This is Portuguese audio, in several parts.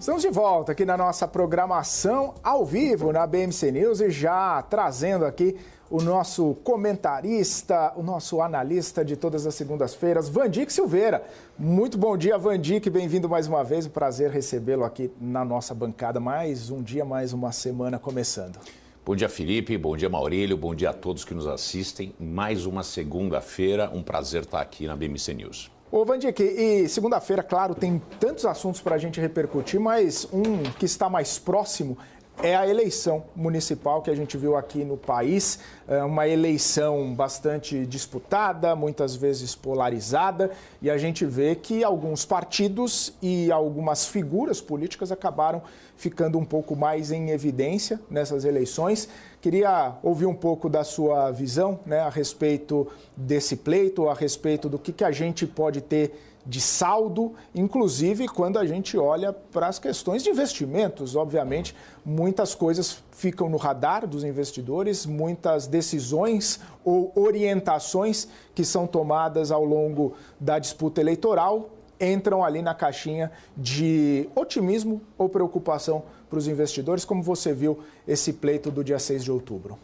Estamos de volta aqui na nossa programação ao vivo na BMC News e já trazendo aqui o nosso comentarista, o nosso analista de todas as segundas-feiras, Vandique Silveira. Muito bom dia, Vandique, bem-vindo mais uma vez, um prazer recebê-lo aqui na nossa bancada. Mais um dia, mais uma semana começando. Bom dia, Felipe, bom dia, Maurílio, bom dia a todos que nos assistem. Mais uma segunda-feira, um prazer estar aqui na BMC News. Ô, Vandique, e segunda-feira, claro, tem tantos assuntos para a gente repercutir, mas um que está mais próximo é a eleição municipal que a gente viu aqui no país. É uma eleição bastante disputada, muitas vezes polarizada, e a gente vê que alguns partidos e algumas figuras políticas acabaram ficando um pouco mais em evidência nessas eleições. Queria ouvir um pouco da sua visão, né, a respeito desse pleito, a respeito do que a gente pode ter de saldo, inclusive quando a gente olha para as questões de investimentos. Obviamente, muitas coisas ficam no radar dos investidores, muitas decisões ou orientações que são tomadas ao longo da disputa eleitoral entram ali na caixinha de otimismo ou preocupação para os investidores, como você viu esse pleito do dia 6 de outubro.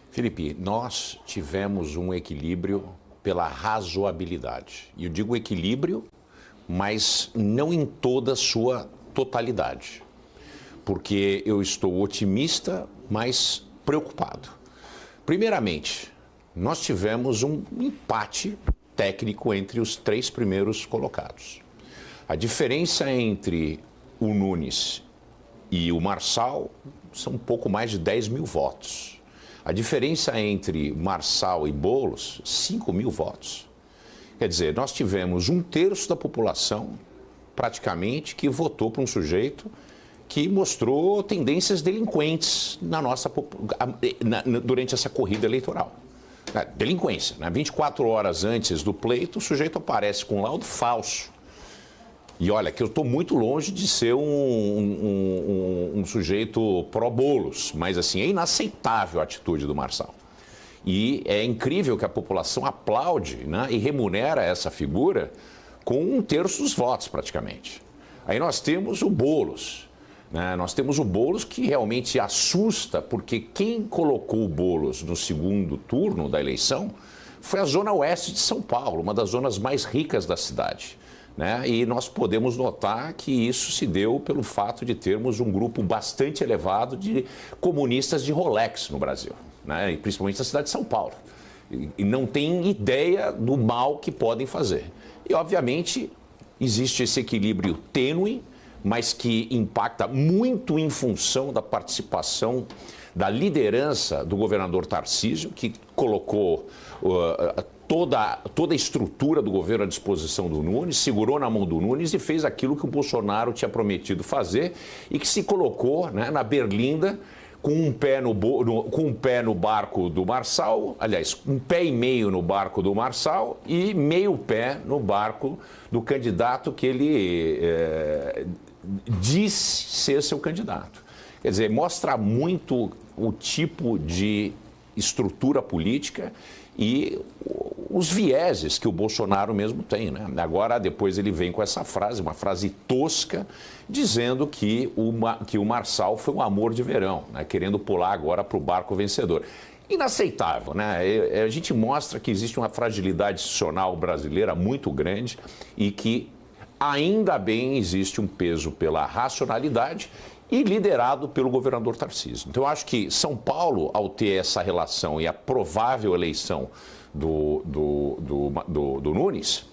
Felipe, nós tivemos um equilíbrio pela razoabilidade. E eu digo equilíbrio, mas não em toda a sua totalidade. Porque eu estou otimista, mas preocupado. Primeiramente, nós tivemos um empate técnico entre os três primeiros colocados. A diferença entre o Nunes e o Marçal são um pouco mais de 10 mil votos. A diferença entre Marçal e Boulos, 5 mil votos. Quer dizer, nós tivemos um terço da população, praticamente, que votou para um sujeito que mostrou tendências delinquentes durante essa corrida eleitoral. Delinquência, né? 24 horas antes do pleito, o sujeito aparece com um laudo falso. E olha, que eu estou muito longe de ser um sujeito pró-Boulos, mas assim, é inaceitável a atitude do Marçal. E é incrível que a população aplaude, né, e remunera essa figura com um terço dos votos, praticamente. Aí nós temos o Boulos, né? Nós temos o Boulos que realmente assusta, porque quem colocou o Boulos no segundo turno da eleição foi a Zona Oeste de São Paulo, uma das zonas mais ricas da cidade. Né? E nós podemos notar que isso se deu pelo fato de termos um grupo bastante elevado de comunistas de Rolex no Brasil, né? E principalmente na cidade de São Paulo. E não tem ideia do mal que podem fazer. E, obviamente, existe esse equilíbrio tênue, mas que impacta muito em função da participação da liderança do governador Tarcísio, que colocou toda a estrutura do governo à disposição do Nunes, segurou na mão do Nunes e fez aquilo que o Bolsonaro tinha prometido fazer e que se colocou, né, na berlinda com um pé no barco do Marçal, aliás, um pé e meio no barco do Marçal e meio pé no barco do candidato que ele disse ser seu candidato. Quer dizer, mostra muito o tipo de estrutura política e os vieses que o Bolsonaro mesmo tem, né? Agora, depois ele vem com essa frase, uma frase tosca, dizendo que o Marçal foi um amor de verão, né? Querendo pular agora para o barco vencedor. Inaceitável, né? A gente mostra que existe uma fragilidade institucional brasileira muito grande e que ainda bem existe um peso pela racionalidade e liderado pelo governador Tarcísio. Então, eu acho que São Paulo, ao ter essa relação e a provável eleição do Nunes,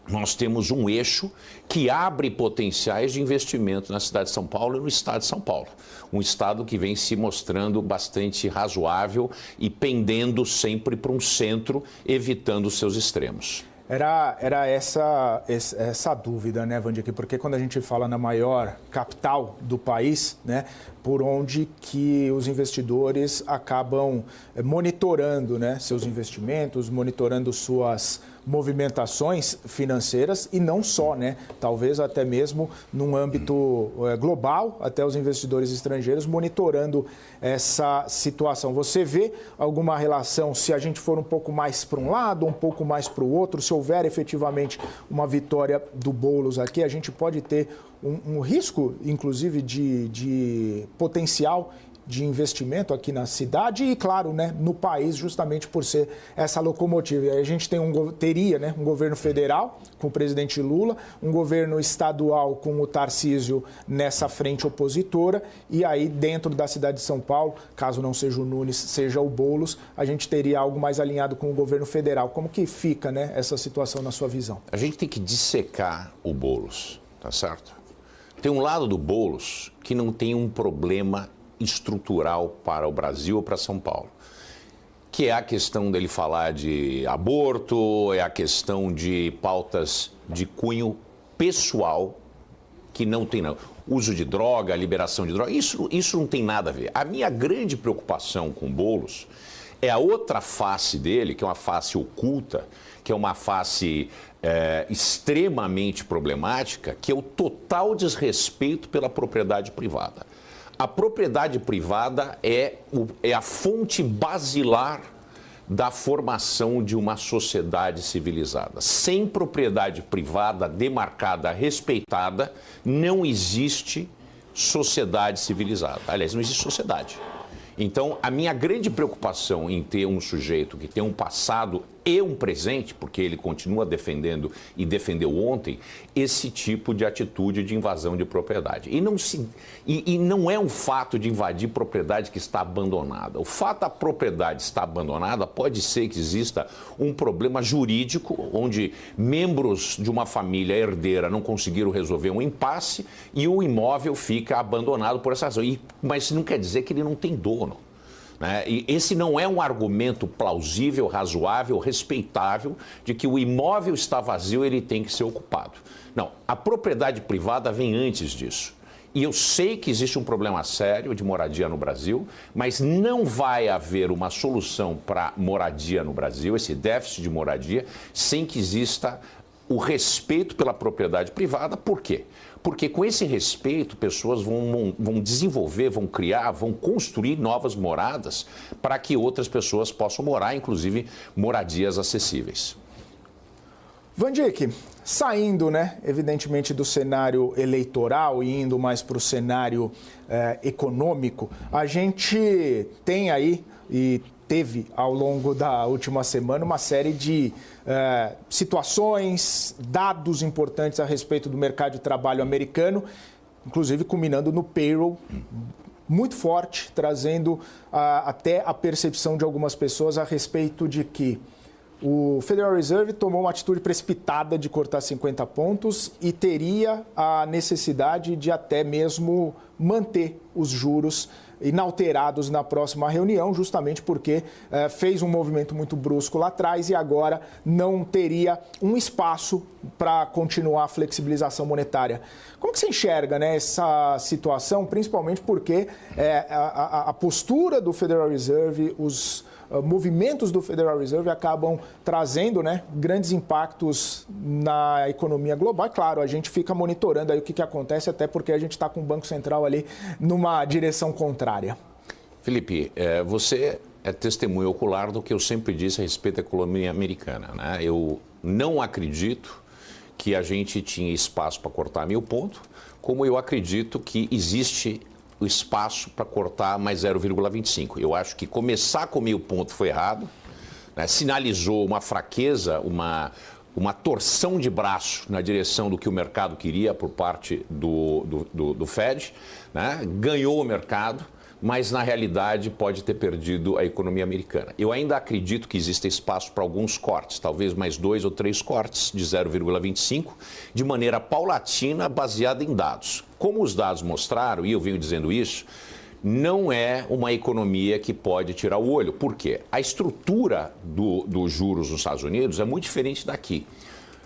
nós temos um eixo que abre potenciais de investimento na cidade de São Paulo e no estado de São Paulo. Um estado que vem se mostrando bastante razoável e pendendo sempre para um centro, evitando os seus extremos. Era essa dúvida, né, Vandique? Porque quando a gente fala na maior capital do país, né, por onde que os investidores acabam monitorando, né, seus investimentos, monitorando suas movimentações financeiras e não só, né? Talvez até mesmo num âmbito global, até os investidores estrangeiros monitorando essa situação. Você vê alguma relação, se a gente for um pouco mais para um lado, um pouco mais para o outro, se houver efetivamente uma vitória do Boulos aqui, a gente pode ter um risco, inclusive, de potencial de investimento aqui na cidade e, claro, né, no país, justamente por ser essa locomotiva. E aí a gente teria né, um governo federal com o presidente Lula, um governo estadual com o Tarcísio nessa frente opositora e aí dentro da cidade de São Paulo, caso não seja o Nunes, seja o Boulos, a gente teria algo mais alinhado com o governo federal. Como que fica né, essa situação na sua visão? A gente tem que dissecar o Boulos, tá certo? Tem um lado do Boulos que não tem um problema estrutural para o Brasil ou para São Paulo, que é a questão dele falar de aborto, é a questão de pautas de cunho pessoal, que não tem não. Uso de droga, liberação de droga, isso não tem nada a ver. A minha grande preocupação com o Boulos é a outra face dele, que é uma face oculta, que é uma face extremamente problemática, que é o total desrespeito pela propriedade privada. A propriedade privada é a fonte basilar da formação de uma sociedade civilizada. Sem propriedade privada demarcada, respeitada, não existe sociedade civilizada. Aliás, não existe sociedade. Então, a minha grande preocupação em ter um sujeito que tem um passado e um presente, porque ele continua defendendo e defendeu ontem, esse tipo de atitude de invasão de propriedade. E não é um fato de invadir propriedade que está abandonada. O fato da propriedade estar abandonada pode ser que exista um problema jurídico, onde membros de uma família herdeira não conseguiram resolver um impasse e o imóvel fica abandonado por essa razão. Mas não quer dizer que ele não tem dono. E esse não é um argumento plausível, razoável, respeitável de que o imóvel está vazio e ele tem que ser ocupado. Não, a propriedade privada vem antes disso. E eu sei que existe um problema sério de moradia no Brasil, mas não vai haver uma solução para moradia no Brasil, esse déficit de moradia, sem que exista o respeito pela propriedade privada. Por quê? Porque com esse respeito, pessoas vão desenvolver, vão criar, vão construir novas moradas para que outras pessoas possam morar, inclusive moradias acessíveis. Van Dijk, saindo, né, evidentemente, do cenário eleitoral e indo mais para o cenário econômico, a gente tem aí e teve ao longo da última semana uma série de situações, dados importantes a respeito do mercado de trabalho americano, inclusive culminando no payroll muito forte, trazendo até a percepção de algumas pessoas a respeito de que o Federal Reserve tomou uma atitude precipitada de cortar 50 pontos e teria a necessidade de até mesmo manter os juros inalterados na próxima reunião, justamente porque fez um movimento muito brusco lá atrás e agora não teria um espaço para continuar a flexibilização monetária. Como que você enxerga, né, essa situação, principalmente porque a postura do Federal Reserve, os movimentos do Federal Reserve acabam trazendo, né, grandes impactos na economia global. E, claro, a gente fica monitorando aí o que acontece, até porque a gente está com o Banco Central ali numa direção contrária. Felipe, você é testemunha ocular do que eu sempre disse a respeito da economia americana, né? Eu não acredito que a gente tinha espaço para cortar 1.000 pontos, como eu acredito que existe o espaço para cortar mais 0,25. Eu acho que começar com 1.000 pontos foi errado, né? Sinalizou uma fraqueza, uma torção de braço na direção do que o mercado queria por parte do Fed, né? Ganhou o mercado, mas na realidade pode ter perdido a economia americana. Eu ainda acredito que existe espaço para alguns cortes, talvez mais 2 ou 3 cortes de 0,25, de maneira paulatina, baseada em dados. Como os dados mostraram, e eu venho dizendo isso, não é uma economia que pode tirar o olho. Por quê? A estrutura dos juros nos Estados Unidos é muito diferente daqui.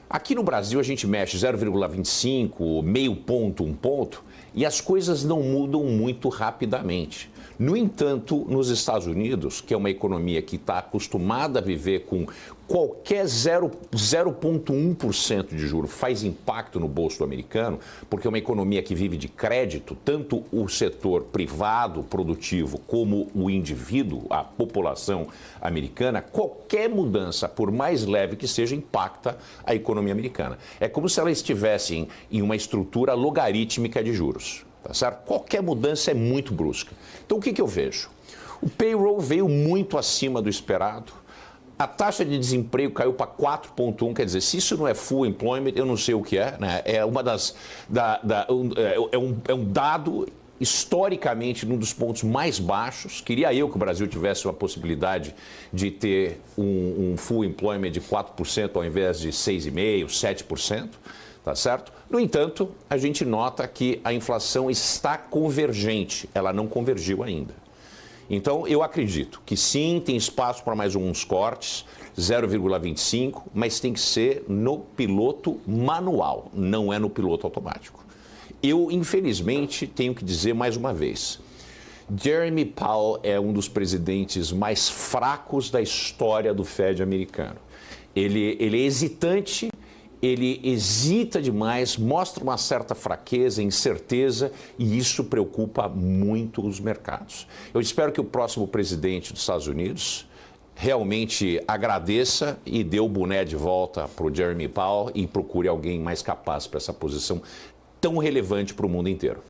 Aqui no Brasil a gente mexe 0,25, meio ponto, 1 ponto, e as coisas não mudam muito rapidamente. No entanto, nos Estados Unidos, que é uma economia que está acostumada a viver com qualquer 0,1% de juro faz impacto no bolso do americano, porque é uma economia que vive de crédito, tanto o setor privado, produtivo, como o indivíduo, a população americana, qualquer mudança, por mais leve que seja, impacta a economia americana. É como se ela estivesse em uma estrutura logarítmica de juros, tá certo? Qualquer mudança é muito brusca. Então, o que eu vejo? O payroll veio muito acima do esperado. A taxa de desemprego caiu para 4,1, quer dizer, se isso não é full employment, eu não sei o que é, né? É uma das. É um dado historicamente um dos pontos mais baixos. Queria eu que o Brasil tivesse uma possibilidade de ter um full employment de 4% ao invés de 6,5%, 7%, tá certo? No entanto, a gente nota que a inflação está convergente, ela não convergiu ainda. Então, eu acredito que sim, tem espaço para mais uns cortes, 0,25, mas tem que ser no piloto manual, não é no piloto automático. Eu, infelizmente, tenho que dizer mais uma vez, Jeremy Powell é um dos presidentes mais fracos da história do Fed americano. Ele é hesitante, ele hesita demais, mostra uma certa fraqueza, incerteza, e isso preocupa muito os mercados. Eu espero que o próximo presidente dos Estados Unidos realmente agradeça e dê o boné de volta para o Jeremy Powell e procure alguém mais capaz para essa posição tão relevante para o mundo inteiro.